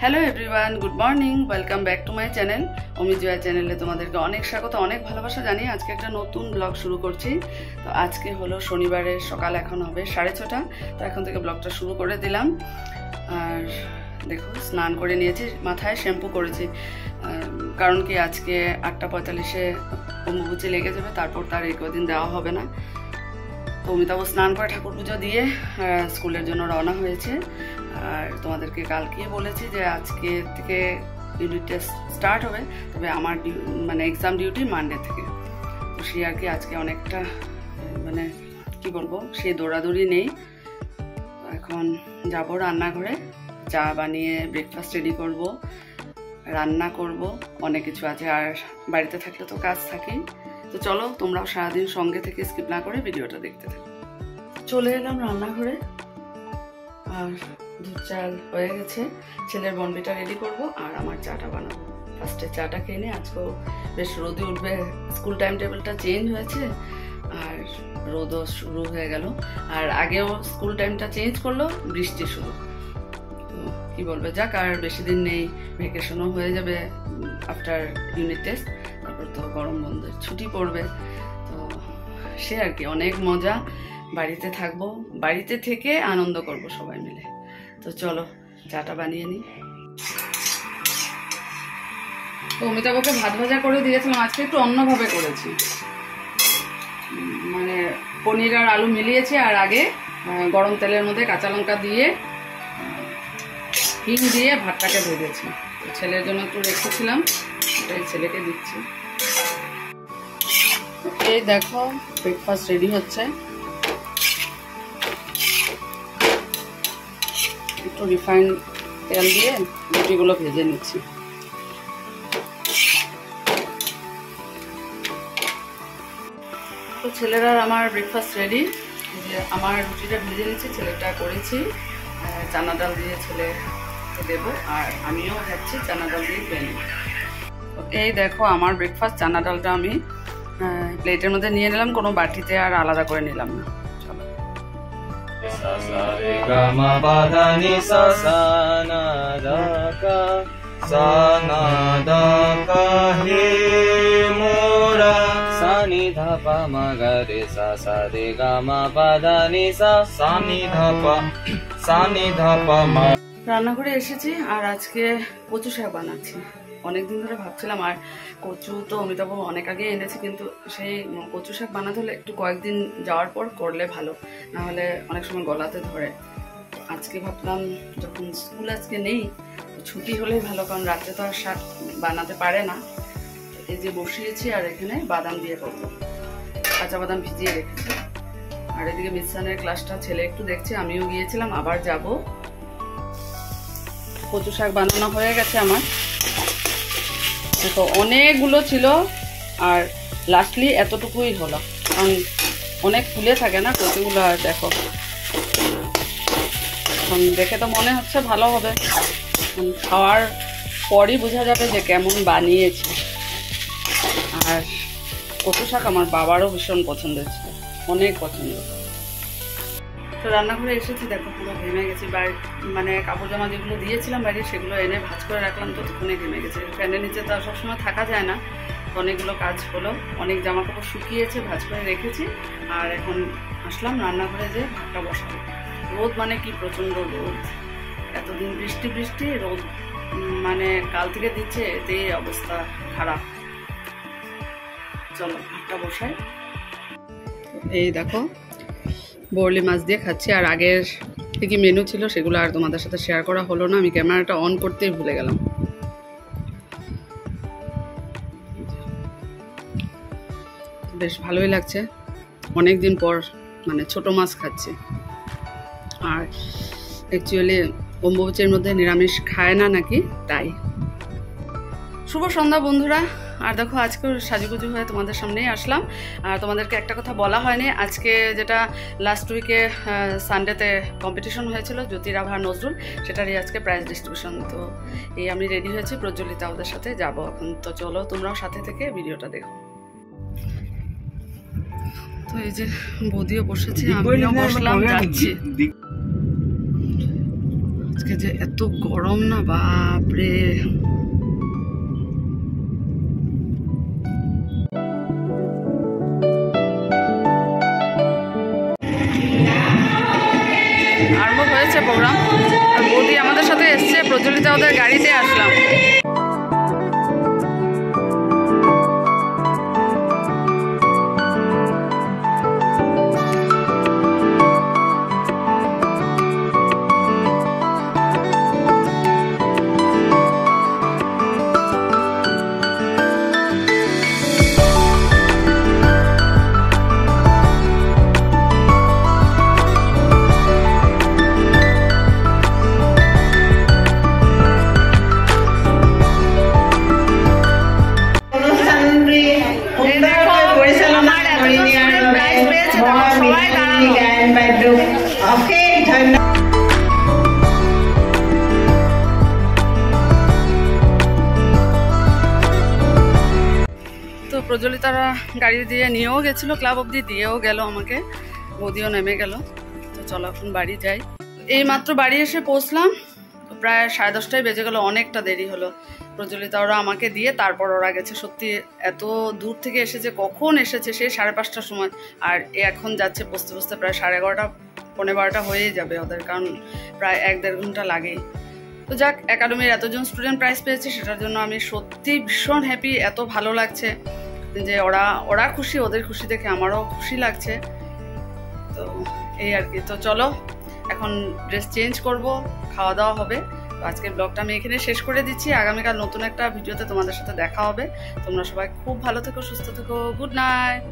Hello everyone, good morning, welcome back to my channel Amit Jaya চ্যানেলে তোমাদেরকে অনেক স্বাগত, অনেক ভালোবাসা জানিয়ে আজকে একটা নতুন ব্লগ শুরু করছি। তো আজকে হলো শনিবারের সকাল, এখন হবে 6:30। তো এখন থেকে ব্লগটা শুরু করে দিলাম। আর দেখো, স্নান করে নিয়েছি, মাথায় শ্যাম্পু করেছি, কারণ কি আজকে 8:45-এ অম্বুবাচী লেগে যাবে, তারপর তার এই কদিন দেওয়া হবে না। তো অমিতাভ স্নান করে ঠাকুর পুজো দিয়ে স্কুলের জন্য রওনা হয়েছে। আর তোমাদেরকে কালকে বলেছি যে আজকে থেকে ইউনিট টেস্ট স্টার্ট হবে, তবে আমার মানে এক্সাম ডিউটি মানডে থেকে। তো সে আর কি আজকে অনেকটা মানে কি বলবো, সে দৌড়াদৌড়ি নেই। এখন যাব রান্নাঘরে, চা বানিয়ে ব্রেকফাস্ট রেডি করব, রান্না করব, অনেক কিছু আছে। আর বাড়িতে থাকলে তো কাজ থাকেই। তো চলো তোমরাও সারাদিন সঙ্গে থেকে স্কিপ না করে ভিডিওটা দেখতে থাকো। চলে এলাম রান্নাঘরে, আর দুধ চাল হয়ে গেছে, ছেলের বনবিটা রেডি করব আর আমার চাটা বানাবো। ফার্স্টে চাটা খেয়ে নিই, আজকেও বেশ রোদে উঠবে, স্কুল টাইম টেবিলটা চেঞ্জ হয়েছে আর রোদও শুরু হয়ে গেল। আর আগেও স্কুল টাইমটা চেঞ্জ করলো, বৃষ্টি শুরু। তো কি বলবে, যাক, আর বেশি দিন নেই, ভ্যাকেশনও হয়ে যাবে আফটার ইউনিট টেস্ট, তারপর তো গরম বন্ধের ছুটি পড়বে। তো সে আর কি অনেক মজা, বাড়িতে থাকবো, বাড়িতে থেকে আনন্দ করব সবাই মিলে। তো চলো চাটা বানিয়ে নিই। অমিতাভকে ভাত ভাজা করে দিয়েছিলাম, আজকে একটু অন্যভাবে করেছি, মানে পনির আর আলু মিলিয়েছি, আর আগে গরম তেলের মধ্যে কাঁচা লঙ্কা দিয়ে হিং দিয়ে ভাতটাকে ভেজেছি। ছেলের জন্য একটু রেখেছিলাম, এটাই ছেলেকে দিচ্ছি। এই দেখো ব্রেকফাস্ট রেডি হচ্ছে, একটু রিফাইন তেল দিয়ে রুটিগুলো ভেজে নিচ্ছি। তো ছেলেরা আমার ব্রেকফাস্ট রেডি, যে আমার রুটিটা ভেজে নিচ্ছি, ছেলেটা করেছি, চানা ডাল দিয়ে ছেলেকে দেবো, আর আমিও খাচ্ছি চানা ডাল দিয়ে খেয়ে নিই। এই দেখো আমার ব্রেকফাস্ট, চানা ডালটা আমি প্লেটের মধ্যে নিয়ে নিলাম, কোনো বাটিতে আর আলাদা করে নিলাম না। রান্নাঘরে এসেছি আর আজকে কচু শাক বানাচ্ছি। অনেকদিন ধরে ভাবছিলাম, আর কচু তো অমিতাভ অনেক আগে এনেছে, কিন্তু সেই কচু শাক বানাতে হলে একটু কয়েকদিন যাওয়ার পর করলে ভালো, না হলে অনেক সময় গলাতে ধরে। আজকে ভাবলাম যখন স্কুল আজকে নেই, ছুটি হলেই ভালো, কারণ রাত্রে তো আর শাক বানাতে পারে না। এই যে বসিয়েছি, আর এখানে বাদাম দিয়ে করবো, কাঁচা বাদাম ভিজিয়ে রেখেছি। আর এদিকে মিশ্রানের ক্লাসটা ছেলে একটু দেখছে, আমিও গিয়েছিলাম, আবার যাব। কচু শাক বানানো হয়ে গেছে আমার, দেখো অনেকগুলো ছিল, আর লাস্টলি এতটুকুই হলো, কারণ অনেক ফুলে থাকে না কচুগুলো। আর দেখো এখন দেখে তো মনে হচ্ছে ভালো হবে, খাওয়ার পরই বোঝা যাবে যে কেমন বানিয়েছে। আর কচু শাক আমার বাবারও ভীষণ পছন্দের ছিল, অনেক পছন্দ। তো রান্নাঘরে এসেছি, দেখো পুরো ঘেমে গেছি, মানে কাপড় জামা যেগুলো দিয়েছিলাম বাইরে, সেগুলো এনে ভাঁজ করে রাখলাম, ততক্ষণে ঘেমে গেছে। ফ্যানের নিচে তো সবসময় থাকা যায় না, অনেকগুলো কাজ হলো, অনেক জামা কাপড় শুকিয়েছে, ভাঁজ করে রেখেছি। আর এখন আসলাম রান্নাঘরে, যে ভাতটা বসাবো। রোদ মানে কি প্রচণ্ড রোদ, এতদিন বৃষ্টি বৃষ্টি, রোদ মানে কাল থেকে দিচ্ছে, এতেই অবস্থা খারাপ। চলো ভাতটা বসাই। এই দেখো বরলি মাছ দিয়ে খাচ্ছি, আর আগের কি মেনু ছিল সেগুলো আর তোমাদের সাথে শেয়ার করা হলো না, আমি ক্যামেরাটা অন করতেই ভুলে গেলাম। বেশ ভালোই লাগছে, অনেক দিন পর মানে ছোট মাছ খাচ্ছি। আর অ্যাকচুয়ালি অম্বুবাচীর মধ্যে নিরামিষ খায় না নাকি, তাই। শুভ সন্ধ্যা বন্ধুরা। আর দেখো আজকে সাজুগুজু হয়ে তোমাদের সামনেই আসলাম। আর তোমাদেরকে একটা কথা বলা হয়নি, আজকে যেটা লাস্ট উইকে সানডেতে কম্পিটিশন হয়েছিল জ্যোতিরাভা নজরুল, সেটারই আজকে প্রাইজ ডিস্ট্রিবিউশন। তো এই আমি রেডি হয়েছি, প্রজ্বলিতা ওদের সাথে যাবো এখন। তো চলো তোমরাও সাথে থেকে ভিডিওটা দেখো। তো এই যে বৌদিও বসেছে, আমিও বসলাম, যাচ্ছি। আজকে যে এত গরম না, বাপরে। আরম্ভ হয়েছে প্রোগ্রাম, আর বৌদি আমাদের সাথে এসছে, প্রজ্বলিতা ওদের গাড়িতে আসলাম। তো প্রজ্বলিতারা গাড়ি দিয়ে নিয়েও গেছিলো, ক্লাব অবধি দিয়েও গেল আমাকে, বৌদিও নেমে গেল। তো চলো এখন বাড়ি যাই। এই মাত্র বাড়ি এসে পৌঁছলাম, তো প্রায় 10:30টায় বেজে গেল, অনেকটা দেরি হলো। প্রজ্বলিতা ওরা আমাকে দিয়ে তারপর ওরা গেছে। সত্যি এত দূর থেকে এসেছে, কখন এসেছে সেই 5:30টার সময়, আর এখন যাচ্ছে বসতে বসতে প্রায় 11:30 পৌনে 12টা হয়েই যাবে ওদের, কারণ প্রায় 1-1.5 ঘন্টা লাগেই। তো যাক, একাডেমির এতজন স্টুডেন্ট প্রাইজ পেয়েছে, সেটার জন্য আমি সত্যি ভীষণ হ্যাপি। এত ভালো লাগছে যে ওরা খুশি, ওদের খুশি দেখে আমারও খুশি লাগছে। তো এই আর কি। তো চলো এখন ড্রেস চেঞ্জ করব, খাওয়া দাওয়া হবে। তো আজকের ব্লগটা আমি এখানে শেষ করে দিচ্ছি। আগামীকাল নতুন একটা ভিডিওতে তোমাদের সাথে দেখা হবে। তোমরা সবাই খুব ভালো থেকো, সুস্থ থেকো। Good night.